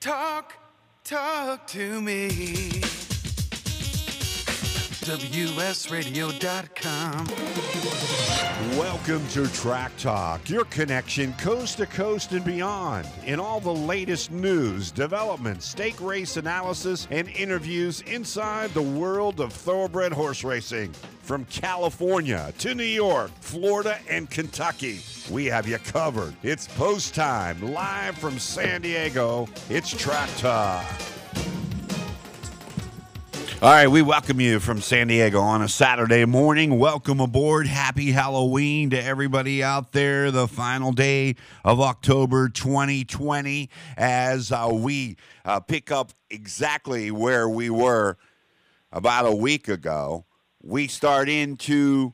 Talk to me. WSRadio.com. Welcome to Track Talk, your connection coast to coast and beyond in all the latest news, developments, stake race analysis, and interviews inside the world of thoroughbred horse racing. From California to New York, Florida, and Kentucky, we have you covered. It's post time, live from San Diego. It's Track Talk. All right, we welcome you from San Diego on a Saturday morning. Welcome aboard. Happy Halloween to everybody out there. The final day of October 2020 as we pick up exactly where we were about a week ago. We start into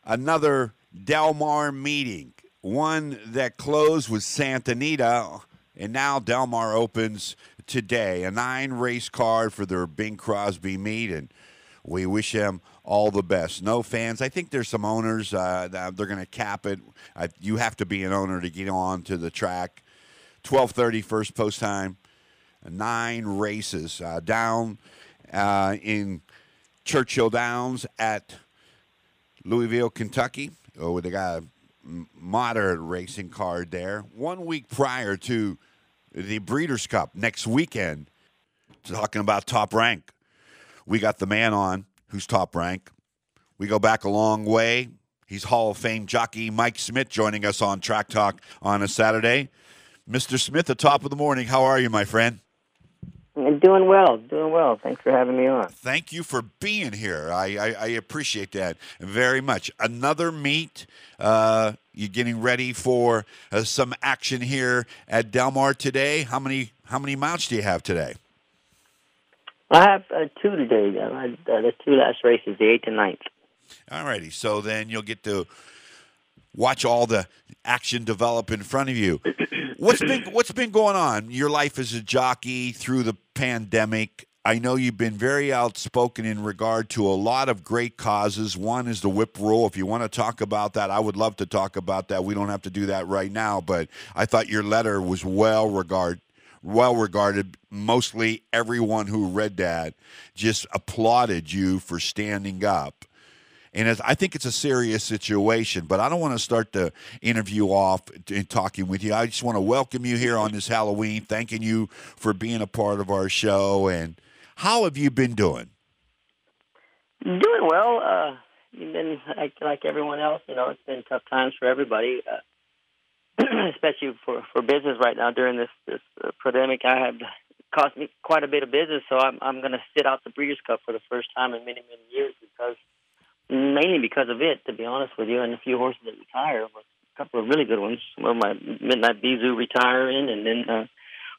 another Del Mar meeting, one that closed with Santa Anita, and now Del Mar opens today, a 9-race card for their Bing Crosby meet, and we wish them all the best. No fans. I think there's some owners that they're going to cap it. You have to be an owner to get on to the track. 12:30 first post time. 9 races down in Churchill Downs at Louisville, Kentucky. Oh, they got a moderate racing card there. 1 week prior to the Breeders' Cup next weekend, talking about Top Rank. We got the man on who's Top Rank. We go back a long way. He's Hall of Fame jockey Mike Smith joining us on Track Talk on a Saturday. Mr. Smith, at top of the morning, how are you, my friend? I'm doing well. Thanks for having me on. Thank you for being here. I appreciate that very much. Another meet. You're getting ready for some action here at Del Mar today. How many mounts do you have today? I have 2 today. The 2 last races, the 8th and 9th. All righty. So then you'll get to watch all the action develop in front of you. What's been going on? Your life as a jockey through the pandemic. I know you've been very outspoken in regard to a lot of great causes. One is the whip rule. If you want to talk about that, I would love to talk about that. We don't have to do that right now, but I thought your letter was well regarded. Mostly everyone who read that just applauded you for standing up. And I think it's a serious situation, but I don't want to start the interview off in talking with you. I just want to welcome you here on this Halloween, thanking you for being a part of our show. And how have you been doing? Doing well. You've been like everyone else. You know, it's been tough times for everybody, especially for business right now during this pandemic. Cost me quite a bit of business, so I'm going to sit out the Breeders' Cup for the first time in many years mainly because of it, to be honest with you, and a few horses that retire, but a couple of really good ones. Well, my Midnight Bizou retiring, and then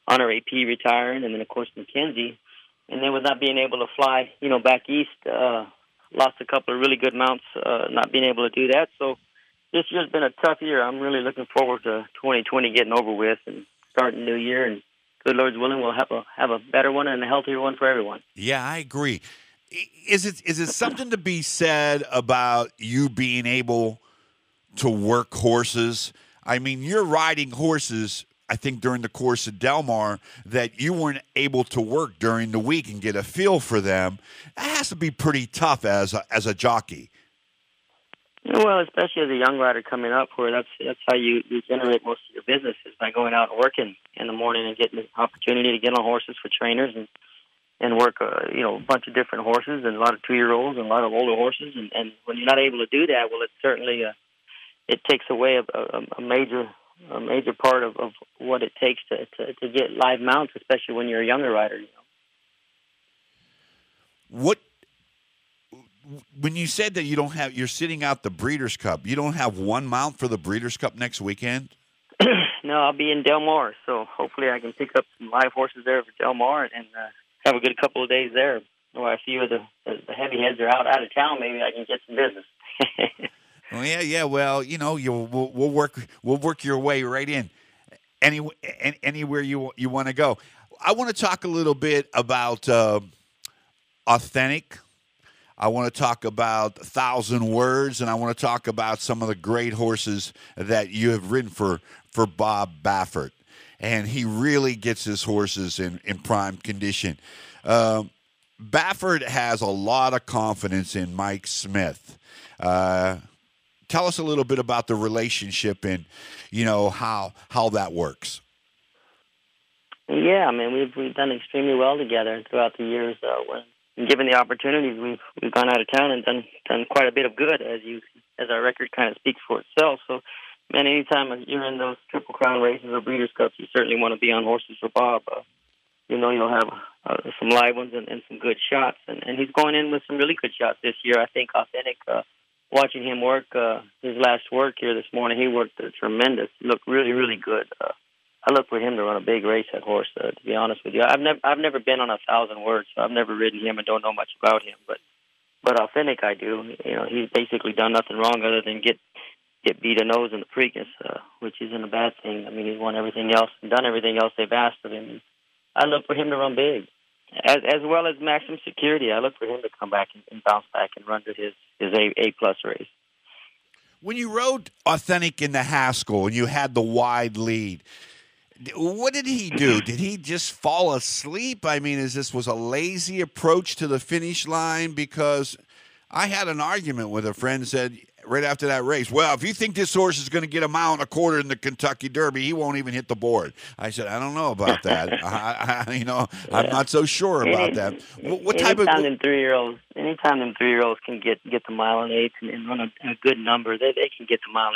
Honor AP retiring, and then, of course, Mackenzie. And then with not being able to fly, back east, lost a couple of really good mounts, not being able to do that. So this year's been a tough year. I'm really looking forward to 2020 getting over with and starting a new year. And good Lord's willing, we'll have a better one and a healthier one for everyone. Yeah, I agree. Is it something to be said about you being able to work horses? I mean, you're riding horses, I think, during the course of Del Mar that you weren't able to work during the week and get a feel for them. That has to be pretty tough as a jockey. Well, especially as a young rider coming up, where that's how you generate most of your business is by going out and working in the morning and getting the opportunity to get on horses for trainers and work, a bunch of different horses and a lot of 2-year-olds and a lot of older horses. And when you're not able to do that, well, it certainly it takes away a major part of what it takes to get live mounts, especially when you're a younger rider. When you said that you're sitting out the Breeders' Cup, you don't have one mount for the Breeders' Cup next weekend? No, I'll be in Del Mar, so hopefully I can pick up some live horses there for Del Mar and have a good couple of days there. Or a few of the heavy heads are out of town, maybe I can get some business. Oh yeah. Well, we'll work your way right in anywhere you want to go. I want to talk a little bit about Authentic. I want to talk about 1,000 Words, and I want to talk about some of the great horses that you have ridden for Bob Baffert. and he really gets his horses in prime condition. Baffert has a lot of confidence in Mike Smith. Tell us a little bit about the relationship and, how that works. Yeah, I mean, we've done extremely well together throughout the years. When given the opportunities, we've gone out of town and done quite a bit of good, as our record kind of speaks for itself. So, man, anytime you're in those Triple Crown races or Breeders' Cups, you certainly want to be on horses for Bob. You'll have some live ones and some good shots, and he's going in with some really good shots this year. I think Authentic. Watching him work, his last work here this morning, he worked tremendous. He looked really, really good. I look for him to run a big race, that horse. To be honest with you, I've never been on 1,000 words, so I've never ridden him and don't know much about him. But Authentic, I do. He's basically done nothing wrong other than get beat a nose in the Preakness, which isn't a bad thing. I mean, he's won everything else and done everything else they've asked of him. I look for him to run big, as well as Maximum Security. I look for him to come back and bounce back and run to his A-plus race. When you rode Authentic in the Haskell and you had the wide lead, what did he do? Did he just fall asleep? I mean, was a lazy approach to the finish line? Because I had an argument with a friend said right after that race, well, if you think this horse is going to get 1.25 miles in the Kentucky Derby, he won't even hit the board. I said, I don't know about that. I'm not so sure about that. What type of anytime them 3-year-olds can get the 1.8 miles and run a good number, they can get the 1.25 miles.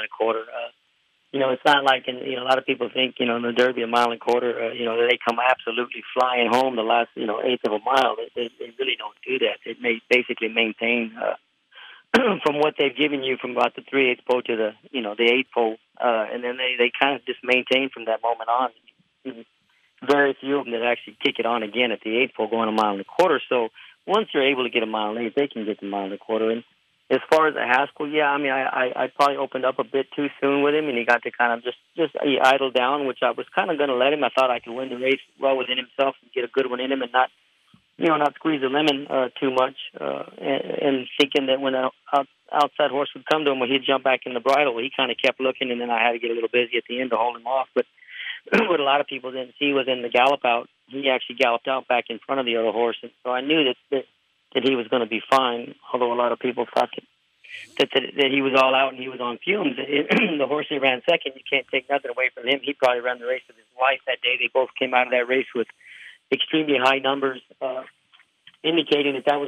It's not like a lot of people think in the Derby 1.25 miles. They come absolutely flying home the last eighth of a mile. They really don't do that. They basically maintain. From what they've given you from about the 3/8 pole to the 8 pole, and then they kind of just maintain from that moment on. Very few of them that actually kick it on again at the 8 pole going 1.25 miles. So once you're able to get 1.8 miles, they can get the 1.25 miles. And as far as the Haskell, yeah, I mean, I probably opened up a bit too soon with him, and he got to kind of he idled down, which I was kind of going to let him. I thought I could win the race well within himself and get a good one in him and not squeeze the lemon too much, and thinking that when an outside horse would come to him, when he'd jump back in the bridle, he kind of kept looking, and then I had to get a little busy at the end to hold him off. But what a lot of people didn't see was in the gallop out, he actually galloped out back in front of the other horse, and so I knew that he was going to be fine, although a lot of people thought that he was all out and he was on fumes. The horse he ran second, you can't take nothing away from him. He probably ran the race of his life that day. They both came out of that race with extremely high numbers, indicating that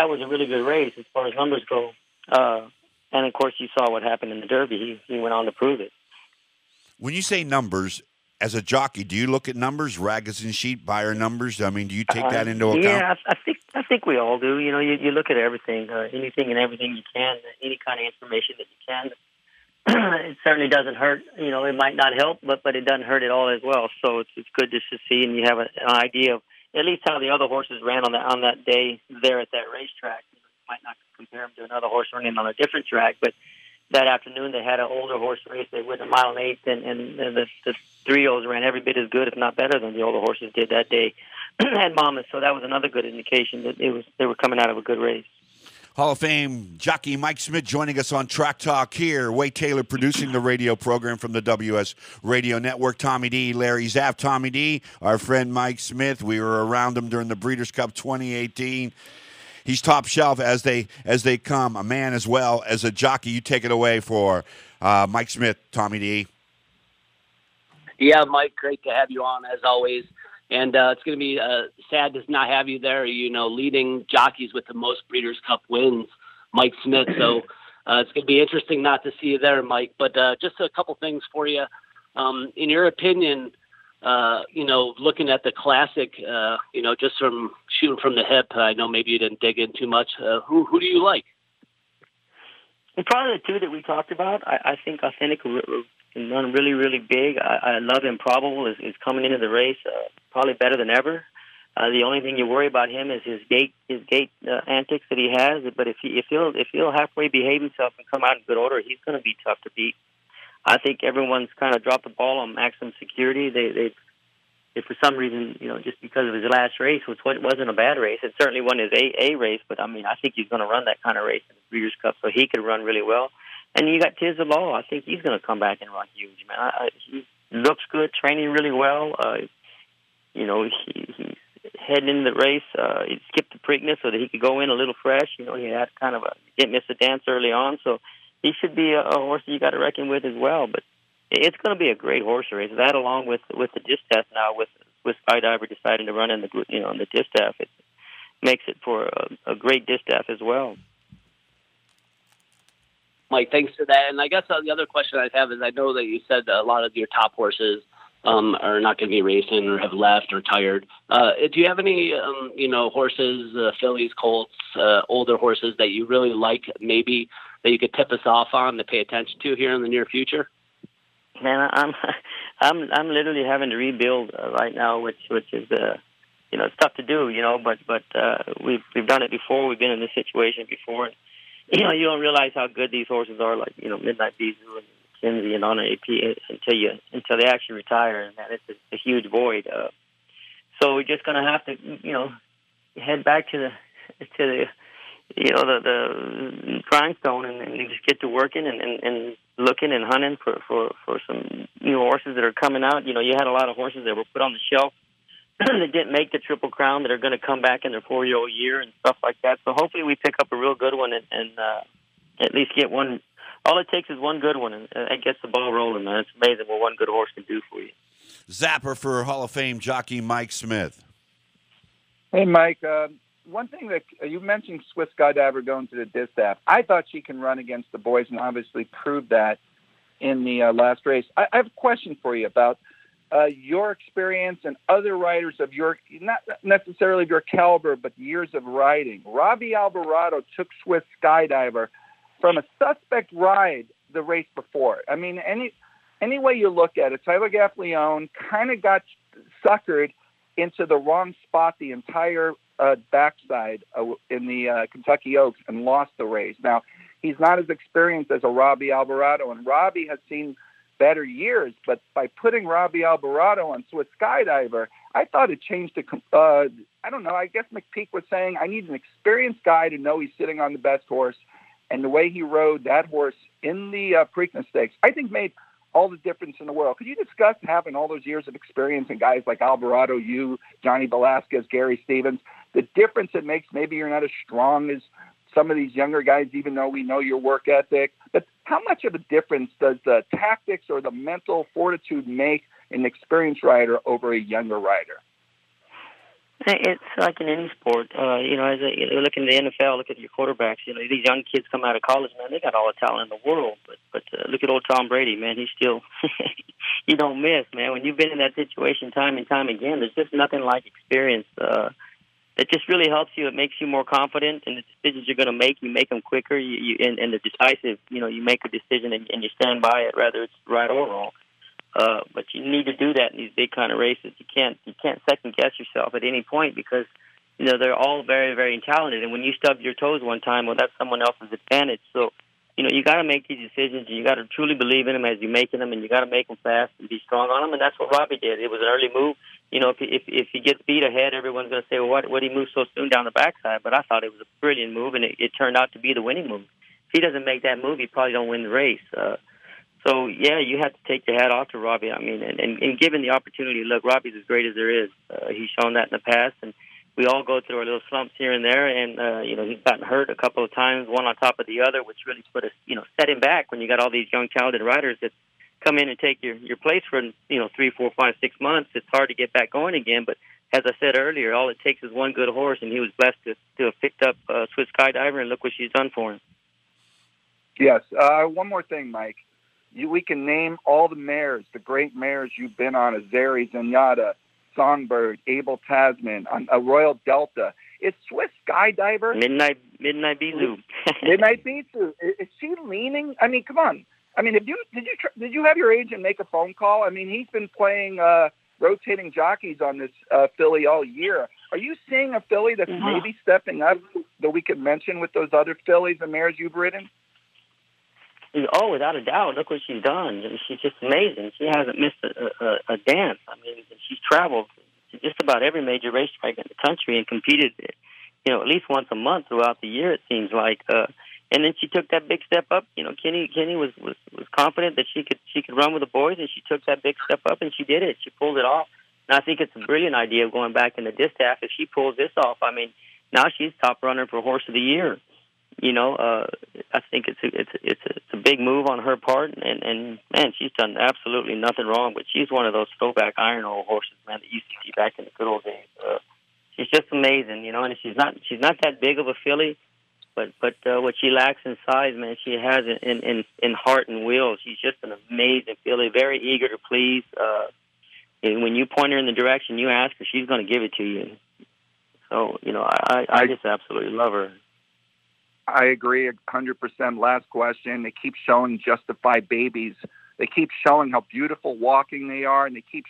was a really good race as far as numbers go. And of course, you saw what happened in the Derby. He went on to prove it. When you say numbers, as a jockey, do you look at numbers, Ragozin sheet, buyer numbers? I mean, do you take that into account? Yeah, I think we all do. You look at everything, anything and everything you can, any kind of information that you can. It certainly doesn't hurt. It might not help, but it doesn't hurt at all as well. So it's good just to see, and you have an idea of at least how the other horses ran on that day there at that racetrack. You might not compare them to another horse running on a different track, but that afternoon they had an older horse race. They went 1.8 miles, and the 3-year-olds ran every bit as good, if not better, than the older horses did that day at Monmouth. So that was another good indication that they were coming out of a good race. Hall of Fame jockey Mike Smith joining us on Track Talk here. Wade Taylor producing the radio program from the WS Radio Network. Tommy D, Larry Zaff. Tommy D, our friend Mike Smith. We were around him during the Breeders' Cup 2018. He's top shelf as they come. A man as well as a jockey. You take it away for Mike Smith, Tommy D. Yeah, Mike, great to have you on as always. And it's going to be sad to not have you there, leading jockeys with the most Breeders' Cup wins, Mike Smith. So it's going to be interesting not to see you there, Mike. But just a couple things for you. In your opinion, looking at the Classic, just from shooting from the hip, I know maybe you didn't dig in too much. Who do you like? And probably the two that we talked about. I think Authentic can run really, really big. I love Improbable is coming into the race probably better than ever. The only thing you worry about him is his gait antics that he has. But if he'll halfway behave himself and come out in good order, he's going to be tough to beat. I think everyone's kind of dropped the ball on Maximum Security. They for some reason, just because of his last race, which wasn't a bad race, it certainly wasn't his A race. But I mean, I think he's going to run that kind of race in the Breeders' Cup, so he could run really well. And you got Tiz the Law. I think he's going to come back and run huge, man. looks good, training really well. He's heading into the race. He skipped the Preakness so that he could go in a little fresh. He had kind of didn't miss a dance early on, so he should be a horse that you got to reckon with as well. But it's going to be a great horse race. That, along with the distaff now, with Skydiver deciding to run in the distaff, it makes it for a great distaff as well. Mike, thanks for that. And I guess the other question I have is, I know that you said a lot of your top horses are not going to be racing or have left or tired. Do you have any, horses, fillies, colts, older horses that you really like, maybe that you could tip us off on to pay attention to here in the near future? Man, I'm literally having to rebuild right now, which is it's tough to do, but we've done it before. We've been in this situation before. And, you don't realize how good these horses are, like Midnight Bijou and Kinsey and Honor AP until they actually retire, and that it's a huge void. So we're just gonna have to head back to the grindstone and just get to working and looking and hunting for some new horses that are coming out. You had a lot of horses that were put on the shelf that didn't make the Triple Crown that are going to come back in their 4-year-old year and stuff like that. So hopefully we pick up a real good one and at least get one. All it takes is one good one, and it gets the ball rolling, man. It's amazing what one good horse can do for you. Zapper for Hall of Fame jockey Mike Smith. Hey, Mike. One thing that you mentioned, Swiss Skydiver going to the distaff. I thought she can run against the boys, and obviously proved that in the last race. I have a question for you about your experience and other riders of your, not necessarily of your caliber, but years of riding. Robbie Alvarado took Swiss Skydiver from a suspect ride the race before. I mean, any way you look at it, Tyler Gaffleone kind of got suckered into the wrong spot the entire backside in the Kentucky Oaks and lost the race. Now, he's not as experienced as a Robbie Alvarado, and Robbie has seen better years, but by putting Robbie Alvarado on Swiss Skydiver, I thought it changed the, I don't know, I guess McPeak was saying, I need an experienced guy to know he's sitting on the best horse, and the way he rode that horse in the Preakness Stakes, I think made all the difference in the world. Could you discuss having all those years of experience and guys like Alvarado, you, Johnny Velasquez, Gary Stevens, the difference it makes? Maybe you're not as strong as some of these younger guys, even though we know your work ethic, but how much of a difference does the tactics or the mental fortitude make an experienced rider over a younger rider? It's like in any sport. As you look in the NFL, look at your quarterbacks. These young kids come out of college, man, they got all the talent in the world. But look at old Tom Brady, man. He's still, you don't miss, man. When you've been in that situation time and time again, there's just nothing like experience. It just really helps you. It makes you more confident in the decisions you're going to make. You make them quicker. And the decisive, you make a decision and you stand by it, whether it's right or wrong. But you need to do that in these big kind of races. You can't second guess yourself at any point because they're all very, very talented. And when you stub your toes one time, well, that's someone else's advantage. So you got to make these decisions. And you got to truly believe in them as you're making them, and you got to make them fast and be strong on them. And that's what Robbie did. It was an early move. If he gets beat ahead, everyone's going to say, well, what did he move so soon down the backside? But I thought it was a brilliant move, and it turned out to be the winning move. If he doesn't make that move, he probably don't win the race. So, yeah, you have to take your hat off to Robbie. I mean, and given the opportunity, look, Robbie's as great as there is. He's shown that in the past, and we all go through our little slumps here and there, and, he's gotten hurt a couple of times, one on top of the other, which really set him back when you got all these young, talented riders that come in and take your place for 3, 4, 5, 6 months. It's hard to get back going again. But as I said earlier, all it takes is one good horse, and he was blessed to have picked up Swiss Skydiver, and look what she's done for him. Yes. One more thing, Mike. We can name all the mares, the great mares you've been on: Azeri, Zenyatta, Songbird, Abel Tasman, on a Royal Delta. Is Swiss Skydiver Midnight Bijou? Midnight Bijou. Is she leaning? I mean, come on. I mean, did you have your agent make a phone call? I mean, he's been playing rotating jockeys on this filly all year. Are you seeing a filly that's maybe stepping up that we could mention with those other fillies and mares you've ridden? Oh, without a doubt. Look what she's done. She's just amazing. She hasn't missed a dance. I mean, she's traveled to just about every major racetrack in the country and competed, at least once a month throughout the year, it seems like. And then she took that big step up. You know, Kenny was confident that she could run with the boys, and she took that big step up, and she did it. She pulled it off. And I think it's a brilliant idea of going back in the distaff. If she pulls this off, I mean, now she's top runner for Horse of the Year. You know, I think it's a big move on her part, and man, she's done absolutely nothing wrong. But she's one of those throwback iron old horses, man, that you used to see back in the good old days. She's just amazing, you know. And she's not that big of a filly, but what she lacks in size, man, she has in heart and will. She's just an amazing filly, very eager to please. And when you point her in the direction you ask her, she's going to give it to you. So, you know, I just absolutely love her. I agree 100%. Last question. They keep showing Justified babies. They keep showing how beautiful walking they are, and they keep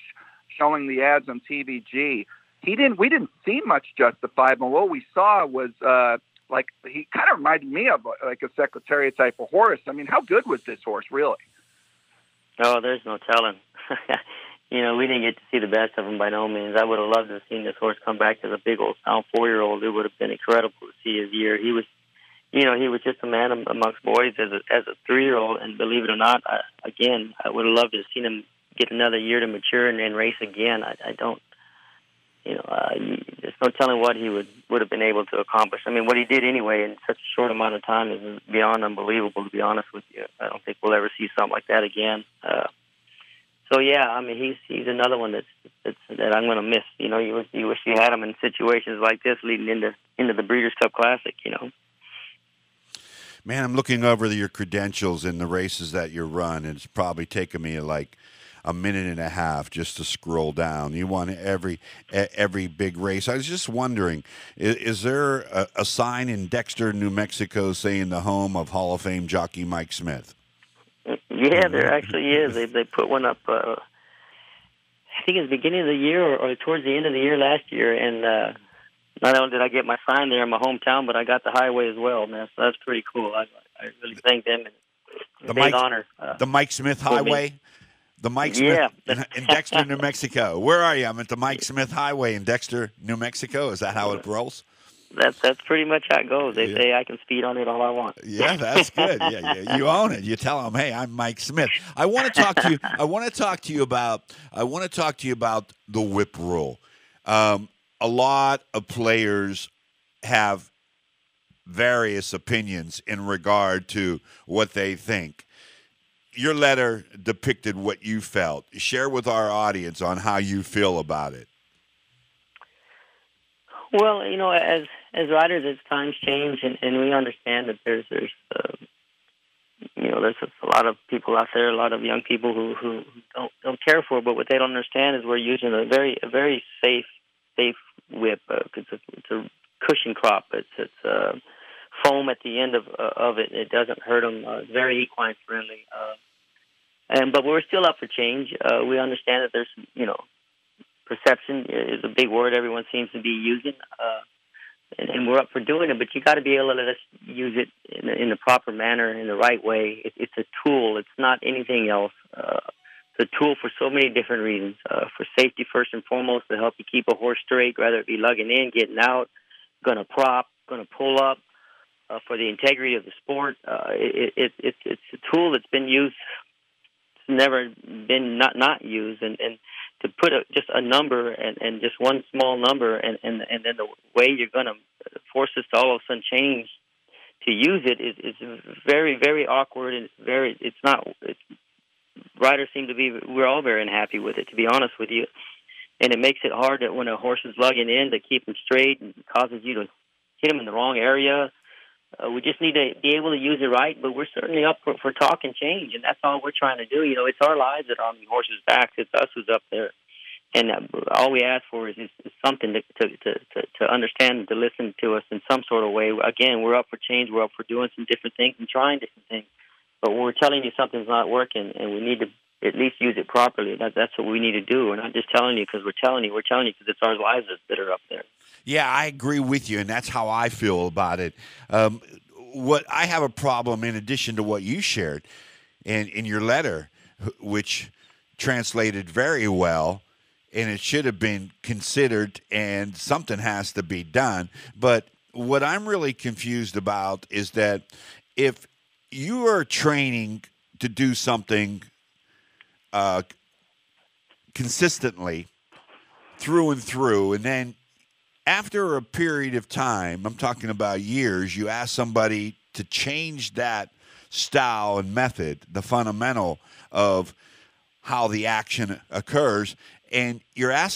showing the ads on TVG. We didn't see much Justified, but what we saw was like he kind of reminded me of like a Secretariat type of horse. I mean, how good was this horse, really? Oh, there's no telling. You know, we didn't get to see the best of him by no means. I would have loved to have seen this horse come back as a big old sound 4-year-old. It would have been incredible to see his year. He was just a man amongst boys as a 3-year-old, and believe it or not, I would have loved to have seen him get another year to mature and race again. I don't, you know, there's no telling what he would have been able to accomplish. I mean, what he did anyway in such a short amount of time is beyond unbelievable, to be honest with you. I don't think we'll ever see something like that again. So yeah, I mean, he's another one that I'm going to miss. You know, you wish you had him in situations like this leading into the Breeders' Cup Classic. You know. Man, I'm looking over your credentials in the races that you run, and it's probably taken me like a minute and a half just to scroll down. You won every big race. I was just wondering, is there a sign in Dexter, New Mexico, saying the home of Hall of Fame jockey Mike Smith? Yeah, there actually is. They put one up. I think it was the beginning of the year or towards the end of the year last year, and not only did I get my sign there in my hometown, but I got the highway as well, man. So that's pretty cool. I really thank them. It's a big honor. The Mike Smith Highway? The Mike Smith in Dexter, New Mexico. Where are you? I'm at the Mike Smith Highway in Dexter, New Mexico. Is that how it rolls? That's pretty much how it goes. They say I can speed on it all I want. Yeah, that's good. Yeah, you own it. You tell them, "Hey, I'm Mike Smith." I want to talk to you. I want to talk to you about the whip rule. A lot of players have various opinions in regard to what they think. Your letter depicted what you felt. Share with our audience on how you feel about it. Well, you know, as riders, as times change, and we understand that there's a lot of people out there, a lot of young people who don't care for it. But what they don't understand is we're using a very safe whip. It's a cushion crop. It's foam at the end of it. It doesn't hurt them. It's very equine friendly. But we're still up for change. We understand that there's, you know, perception is a big word everyone seems to be using, and we're up for doing it. But you got to be able to let us use it in the proper manner, in the right way. It's a tool. It's not anything else. It's a tool for so many different reasons. For safety first and foremost, to help you keep a horse straight, whether it be lugging in, getting out, going to prop, going to pull up. For the integrity of the sport, it's a tool that's been used. It's never been not used, and to put just a number and just one small number, and then the way you're going to force us to all of a sudden change to use it is very, very awkward, and riders seem to be, we're all very unhappy with it, to be honest with you, and it makes it hard that when a horse is lugging in to keep him straight and causes you to hit him in the wrong area. We just need to be able to use it right, but we're certainly up for talk and change, and that's all we're trying to do. You know, it's our lives that are on the horses' backs. It's us who's up there, and all we ask for is something to understand and to listen to us in some sort of way. Again, we're up for change. We're up for doing some different things and trying different things. But when we're telling you something's not working, and we need to at least use it properly, that's what we need to do. We're not just telling you because we're telling you. We're telling you because it's our lives that are up there. Yeah, I agree with you, and that's how I feel about it. What I have a problem, in addition to what you shared in your letter, which translated very well, and it should have been considered, and something has to be done. But what I'm really confused about is that if you are training to do something consistently through and through, and then after a period of time, I'm talking about years, you ask somebody to change that style and method, the fundamental of how the action occurs, and they're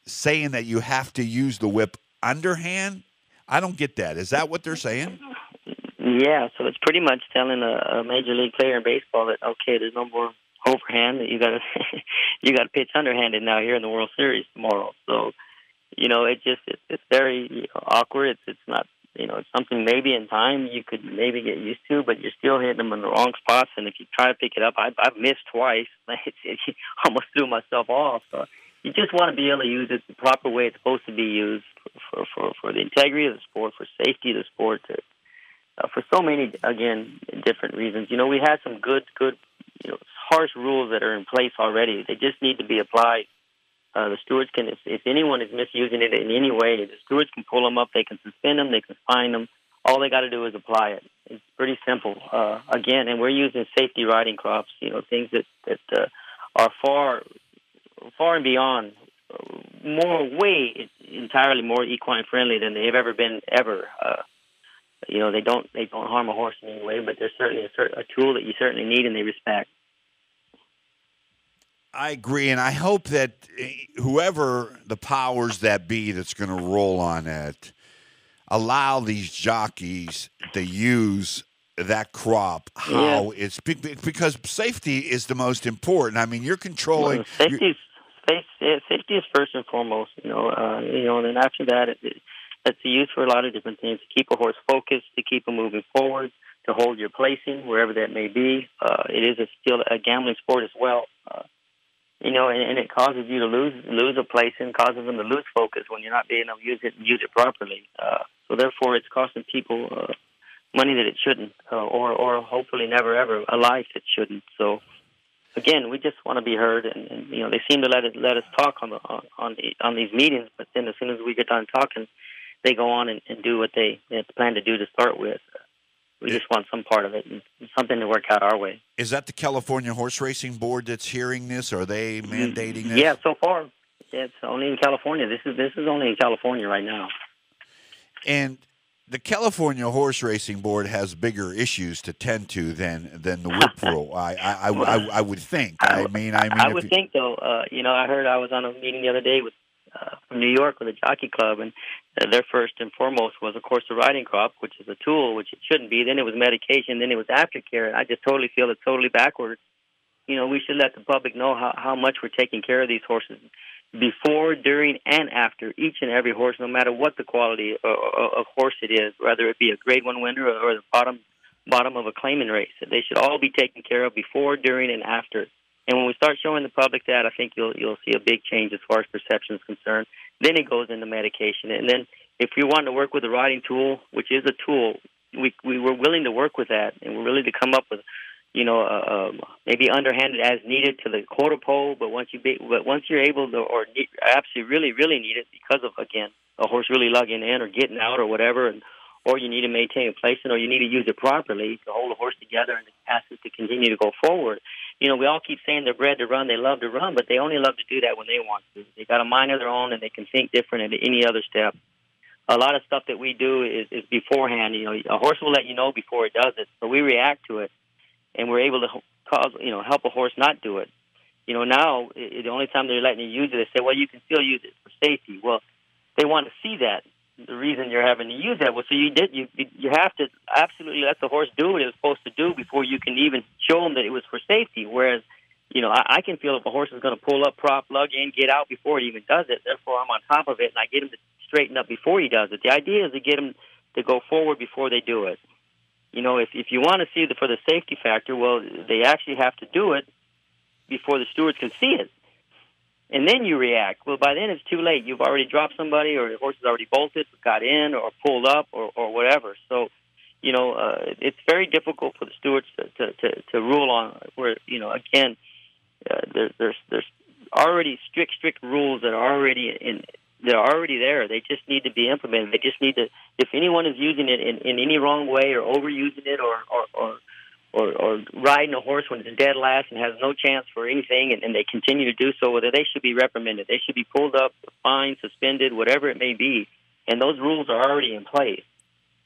saying that you have to use the whip underhand. I don't get that. Is that what they're saying? Yeah, so it's pretty much telling a major league player in baseball that, okay, there's no more overhand, that you got to you got to pitch underhanded now here in the World Series tomorrow. So, it's very awkward. It's not, it's something maybe in time you could maybe get used to, but you're still hitting them in the wrong spots. And if you try to pick it up, I've missed twice. It almost threw myself off. So you just want to be able to use it the proper way it's supposed to be used for the integrity of the sport, for safety of the sport, for so many, again, different reasons. We had some good, harsh rules that are in place already. They just need to be applied. The stewards can, if anyone is misusing it in any way, the stewards can pull them up. They can suspend them. They can fine them. All they got to do is apply it. It's pretty simple. Again, and we're using safety riding crops. Things that are far and beyond, way entirely more equine friendly than they've ever been ever. They don't harm a horse in any way, but they're certainly a tool that you certainly need and they respect. I agree, and I hope that whoever the powers that be that's going to roll on it allow these jockeys to use that crop it's because safety is the most important. I mean, you're controlling safety is first and foremost. And then after that, it's used for a lot of different things: to keep a horse focused, to keep him moving forward, to hold your placing wherever that may be. It is still a gambling sport as well. And it causes you to lose a placing, causes them to lose focus when you're not being able to use it properly. So therefore, it's costing people money that it shouldn't, or hopefully never ever a life that shouldn't. So again, we just want to be heard, and they seem to let us talk on these meetings, but then as soon as we get done talking, they go on and do what they plan to do to start with. We just want some part of it and something to work out our way. Is that the California Horse Racing Board that's hearing this? Are they mandating this? Yeah, so far, it's only in California. This is only in California right now. And the California Horse Racing Board has bigger issues to tend to than the whip rule. I would think. I would think, though. I was on a meeting the other day with from New York with a jockey club, and their first and foremost was, of course, the riding crop, which is a tool, which it shouldn't be. Then it was medication. Then it was aftercare. And I just totally feel it's totally backwards. We should let the public know how much we're taking care of these horses before, during, and after each and every horse, no matter what the quality of horse it is, whether it be a Grade 1 winner or the bottom of a claiming race. They should all be taken care of before, during, and after. And when we start showing the public that, I think you'll see a big change as far as perception is concerned. Then it goes into medication. And then if you want to work with a riding tool, which is a tool, we were willing to work with that, and we're willing to come up with, maybe underhanded as needed to the quarter pole. But once you're able to, or absolutely really, really need it because of, again, a horse really lugging in or getting out or whatever, or you need to maintain a placement, or you need to use it properly to hold a horse together and ask it to continue to go forward. We all keep saying they're bred to run, they love to run, but they only love to do that when they want to. They got a mind of their own, and they can think different at any other step. A lot of stuff that we do is beforehand. A horse will let you know before it does it, so we react to it, and we're able to help a horse not do it. Now the only time they're letting you use it, they say, well, you can still use it for safety. Well, they want to see that. The reason you're having to use that, well, so you have to absolutely let the horse do what it was supposed to do before you can even show them that it was for safety. Whereas, I can feel if a horse is going to pull up, prop, lug in, get out before it even does it. Therefore, I'm on top of it, and I get him to straighten up before he does it. The idea is to get him to go forward before they do it. If you want to see for the safety factor, well, they actually have to do it before the stewards can see it. And then you react. Well, by then it's too late. You've already dropped somebody, or the horse has already bolted, got in, or pulled up, or whatever. So, it's very difficult for the stewards to rule on. Where again, there's already strict rules that are already They're already there. They just need to be implemented. They just need to. If anyone is using it in any wrong way or overusing it or riding a horse when it's dead last and has no chance for anything, and they continue to do so, whether they should be reprimanded, they should be pulled up, fined, suspended, whatever it may be. And those rules are already in place.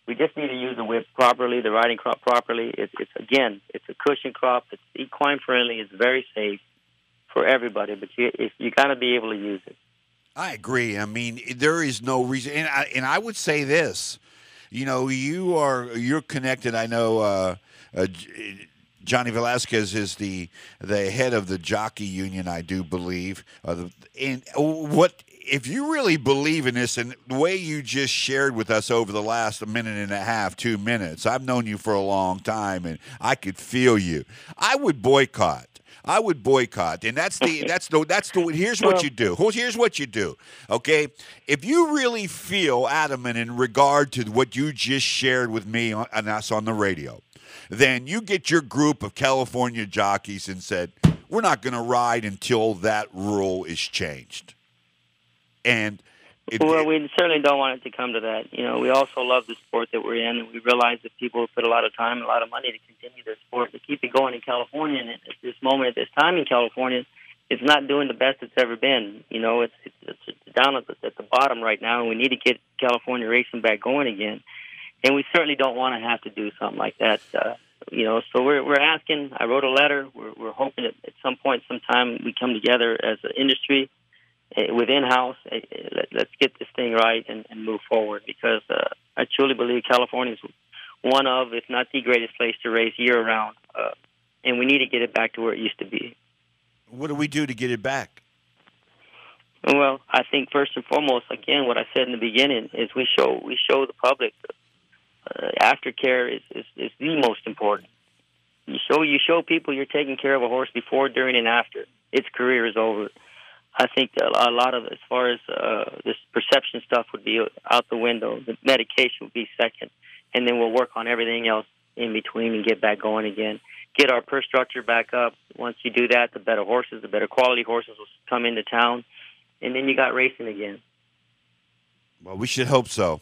We just need to use the whip properly, the riding crop properly. It's a cushion crop. It's equine friendly. It's very safe for everybody. But you got to be able to use it. I agree. I mean, there is no reason, and I would say this. You know, you're connected. I know Johnny Velasquez is the head of the Jockey Union, I do believe. And what if you really believe in this, and the way you just shared with us over the last minute and a half, 2 minutes? I've known you for a long time, and I could feel you. I would boycott, and that's the. Here's what you do. Here's what you do. Okay, if you really feel adamant in regard to what you just shared with me and us on the radio, then you get your group of California jockeys and said, we're not going to ride until that rule is changed. And we certainly don't want it to come to that. You know, we also love the sport that we're in, and we realize that people put a lot of time and a lot of money to continue their sport, to keep it going in California. And at this moment, at this time in California, it's not doing the best it's ever been. You know, it's down at the bottom right now, and we need to get California racing back going again. And we certainly don't want to have to do something like that. You know, so we're asking. I wrote a letter. We're hoping that at some point, sometime, we come together as an industry within house. Let's get this thing right and move forward, because I truly believe California is one of, if not the greatest place to race year round, and we need to get it back to where it used to be. What do we do to get it back? Well, I think first and foremost, again, what I said in the beginning is we show the public. Aftercare is the most important. You show people you're taking care of a horse before, during, and after its career is over. I think that a lot of, as far as this perception stuff, would be out the window. The medication would be second, and then we'll work on everything else in between and get back going again. Get our purse structure back up. Once you do that, the better horses, the better quality horses will come into town, and then you got racing again. Well, we should hope so.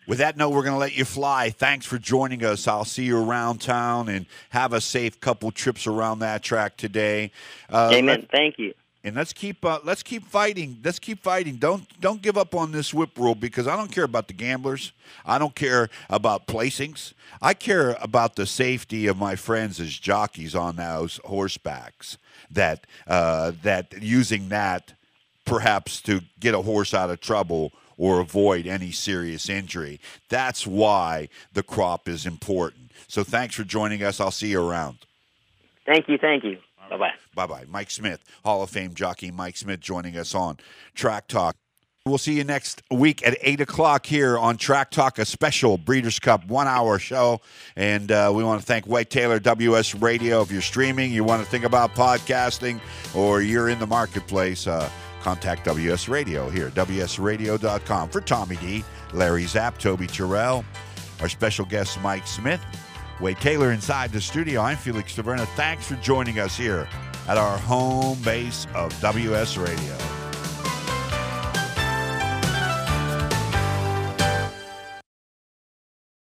With that note, we're going to let you fly. Thanks for joining us. I'll see you around town, and have a safe couple trips around that track today. Amen. Thank you. And let's keep fighting. Let's keep fighting. Don't give up on this whip rule, because I don't care about the gamblers. I don't care about placings. I care about the safety of my friends as jockeys on those horsebacks. That using that perhaps to get a horse out of trouble or avoid any serious injury. That's why the crop is important. So thanks for joining us. I'll see you around. Thank you. Bye-bye. Bye-bye. Mike Smith, Hall of Fame jockey Mike Smith, joining us on Track Talk. We'll see you next week at 8 o'clock here on Track Talk, a special Breeders' Cup 1-hour show. And we want to thank White Taylor, WS Radio. If you're streaming, you want to think about podcasting, or you're in the marketplace, contact WS Radio here, WSRadio.com. For Tommy D, Larry Zapp, Toby Terrell, our special guest Mike Smith, Wade Taylor inside the studio. I'm Felix Taverna. Thanks for joining us here at our home base of WS Radio.